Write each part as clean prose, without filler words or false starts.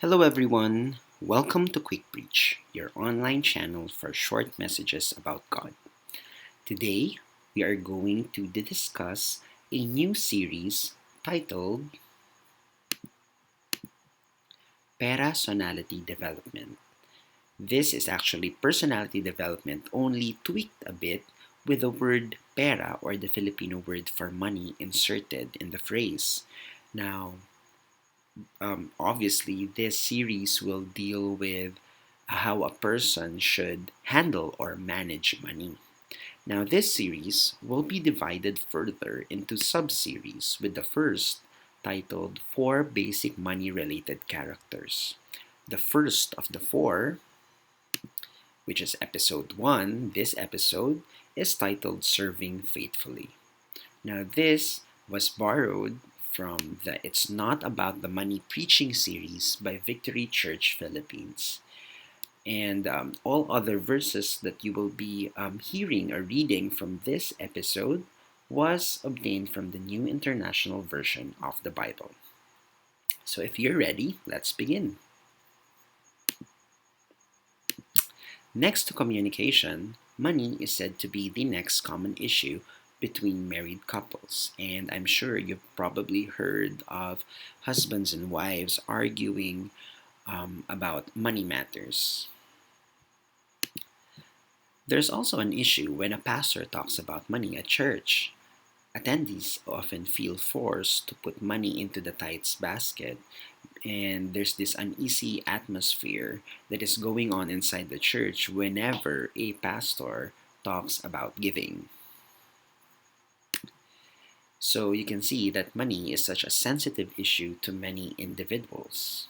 Hello, everyone. Welcome to Quick Preach, your online channel for short messages about God. Today, we are going to discuss a new series titled PERAsonality Development. This is actually personality development, only tweaked a bit with the word pera, or the Filipino word for money, inserted in the phrase. Now, obviously, this series will deal with how a person should handle or manage money. Now, this series will be divided further into sub-series, with the first titled Four Basic Money Related Characters. The first of the four, which is episode 1, this episode is titled Serving Faithfully. Now, this was borrowed from the It's Not About the Money Preaching series by Victory Church Philippines. And all other verses that you will be hearing or reading from this episode was obtained from the New International Version of the Bible. So if you're ready, let's begin. Next to communication, money is said to be the next common issue between married couples. And I'm sure you've probably heard of husbands and wives arguing about money matters. There's also an issue when a pastor talks about money at church. Attendees often feel forced to put money into the tithes basket, and there's this uneasy atmosphere that is going on inside the church whenever a pastor talks about giving. So you can see that money is such a sensitive issue to many individuals.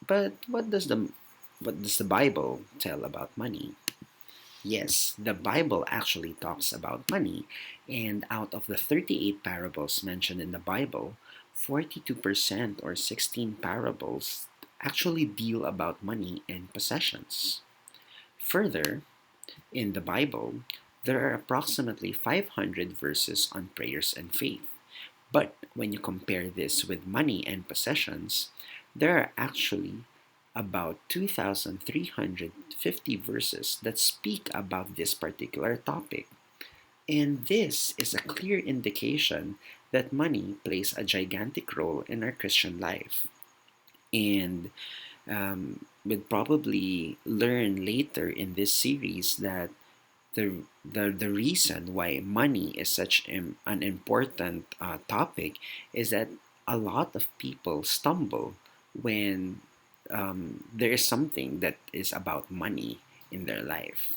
But what does the Bible tell about money? Yes, the Bible actually talks about money, and out of the 38 parables mentioned in the Bible, 42% or 16 parables actually deal about money and possessions. Further, in the Bible, there are approximately 500 verses on prayers and faith. But when you compare this with money and possessions, there are actually about 2,350 verses that speak about this particular topic. And this is a clear indication that money plays a gigantic role in our Christian life. And we'll probably learn later in this series that the reason why money is such an important topic is that a lot of people stumble when there is something that is about money in their life.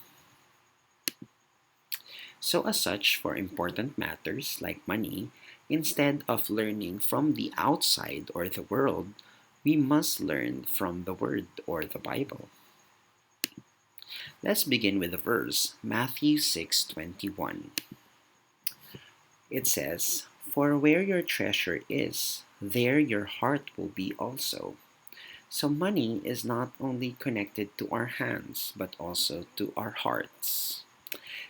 So, as such, for important matters like money, instead of learning from the outside or the world, we must learn from the Word or the Bible. Let's begin with the verse, Matthew 6:21. It says, "For where your treasure is, there your heart will be also." So money is not only connected to our hands, but also to our hearts.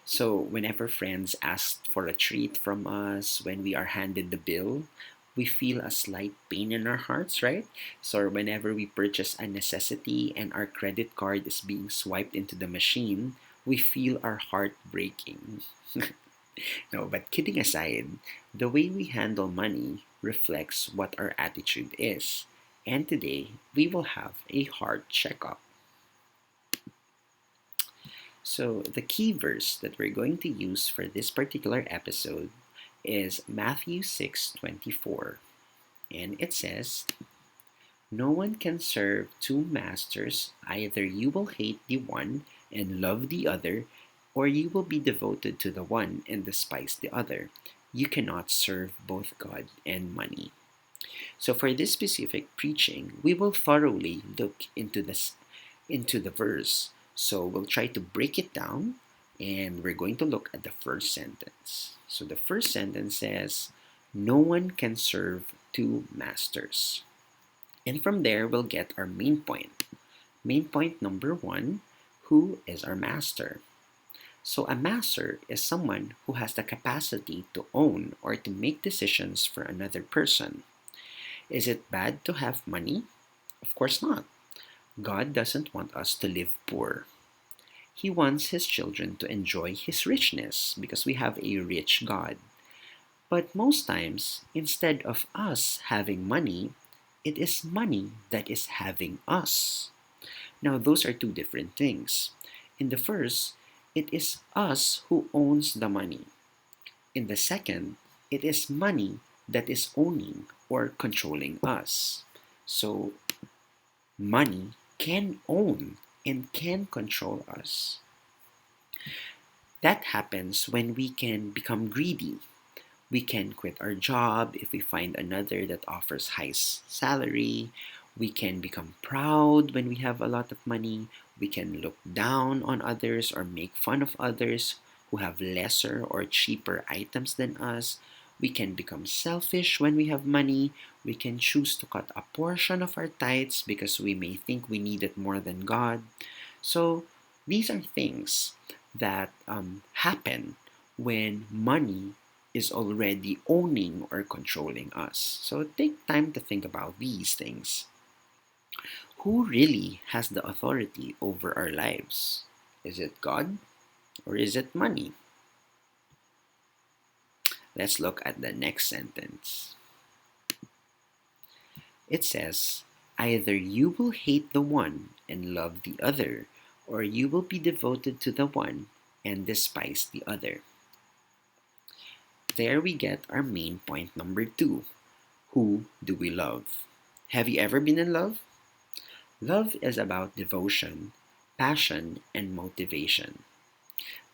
So whenever friends ask for a treat from us, when we are handed the bill, we feel a slight pain in our hearts, right? So whenever we purchase a necessity and our credit card is being swiped into the machine, we feel our heart breaking. No, but kidding aside, the way we handle money reflects what our attitude is. And today, we will have a heart checkup. So, the key verse that we're going to use for this particular episode is Matthew 6:24. And it says, "No one can serve two masters. Either you will hate the one and love the other, or you will be devoted to the one and despise the other. You cannot serve both God and money." So for this specific preaching, we will thoroughly look into the verse. So we'll try to break it down, and we're going to look at the first sentence. So the first sentence says, "No one can serve two masters." And from there, we'll get our main point. Main point number one: who is our master? So a master is someone who has the capacity to own or to make decisions for another person. Is it bad to have money? Of course not. God doesn't want us to live poor. He wants His children to enjoy His richness because we have a rich God. But most times, instead of us having money, it is money that is having us. Now, those are two different things. In the first, it is us who owns the money. In the second, it is money that is owning or controlling us. So, money can own and can control us. That happens when we can become greedy. We can quit our job if we find another that offers high salary. We can become proud when we have a lot of money. We can look down on others or make fun of others who have lesser or cheaper items than us. We can become selfish when we have money. We can choose to cut a portion of our tithes because we may think we need it more than God. So these are things that happen when money is already owning or controlling us. So take time to think about these things. Who really has the authority over our lives? Is it God or is it money? Let's look at the next sentence. It says, either you will hate the one and love the other, or you will be devoted to the one and despise the other. There we get our main point number 2. Who do we love? Have you ever been in love? Love is about devotion, passion, and motivation.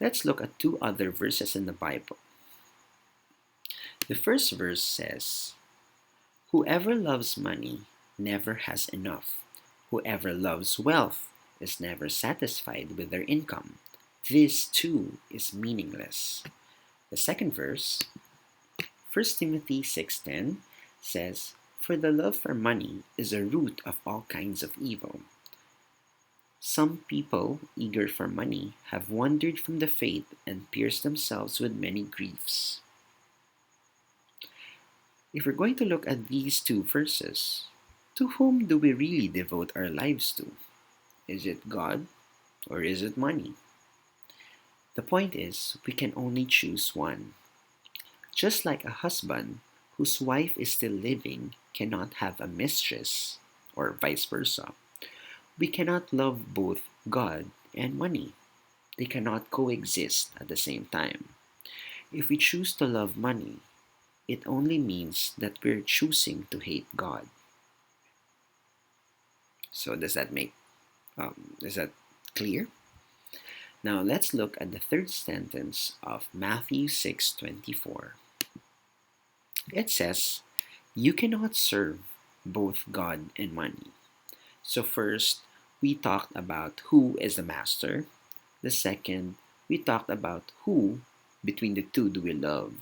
Let's look at 2 other verses in the Bible. The first verse says, whoever loves money never has enough. Whoever loves wealth is never satisfied with their income. This too is meaningless. The second verse, 1 Timothy 6:10 says, for the love for money is a root of all kinds of evil. Some people, eager for money, have wandered from the faith and pierced themselves with many griefs. If we're going to look at these 2 verses, to whom do we really devote our lives to? Is it God or is it money? The point is, we can only choose one. Just like a husband whose wife is still living cannot have a mistress, or vice versa, we cannot love both God and money. They cannot coexist at the same time. If we choose to love money, it only means that we're choosing to hate God. So is that clear? Now let's look at the third sentence of Matthew 6:24. It says, you cannot serve both God and money. So first, we talked about who is the master. The second, we talked about who between the two do we love.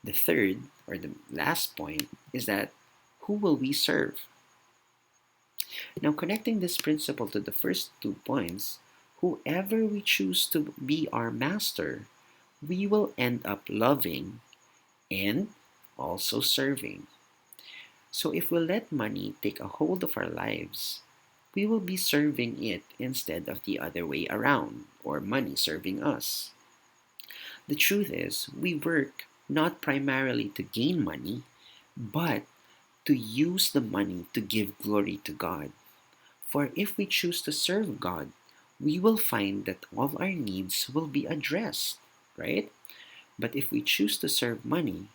The third, or the last point, is that who will we serve? Now, connecting this principle to the first 2 points, whoever we choose to be our master, we will end up loving and also serving. So, if we let money take a hold of our lives, we will be serving it instead of the other way around, or money serving us. The truth is, we work not primarily to gain money, but to use the money to give glory to God. For if we choose to serve God, we will find that all our needs will be addressed, right? But if we choose to serve money,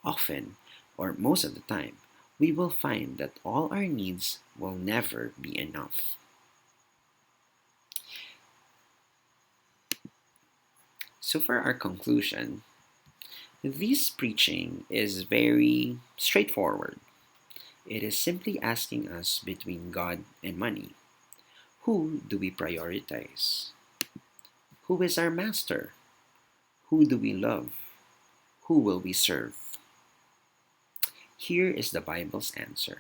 often, or most of the time, we will find that all our needs will never be enough. So for our conclusion, this preaching is very straightforward. It is simply asking us between God and money. Who do we prioritize? Who is our master? Who do we love? Who will we serve? Here is the Bible's answer.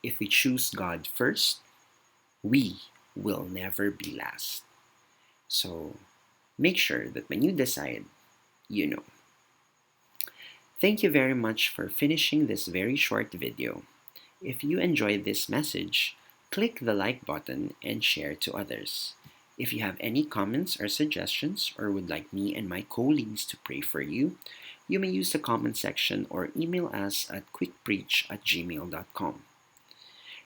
If we choose God first, we will never be last. So make sure that when you decide, you know. Thank you very much for finishing this very short video. If you enjoyed this message, Click the like button and share to others. If you have any comments or suggestions or would like me and my colleagues to pray for you, you may use the comment section or email us at quickpreach@gmail.com.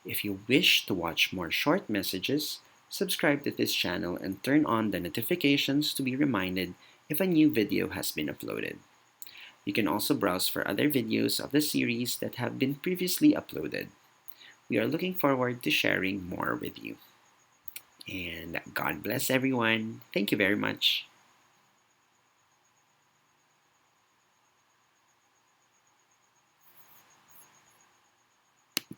If you wish to watch more short messages, subscribe to this channel and turn on the notifications to be reminded if a new video has been uploaded. You can also browse for other videos of the series that have been previously uploaded. We are looking forward to sharing more with you. And God bless everyone. Thank you very much.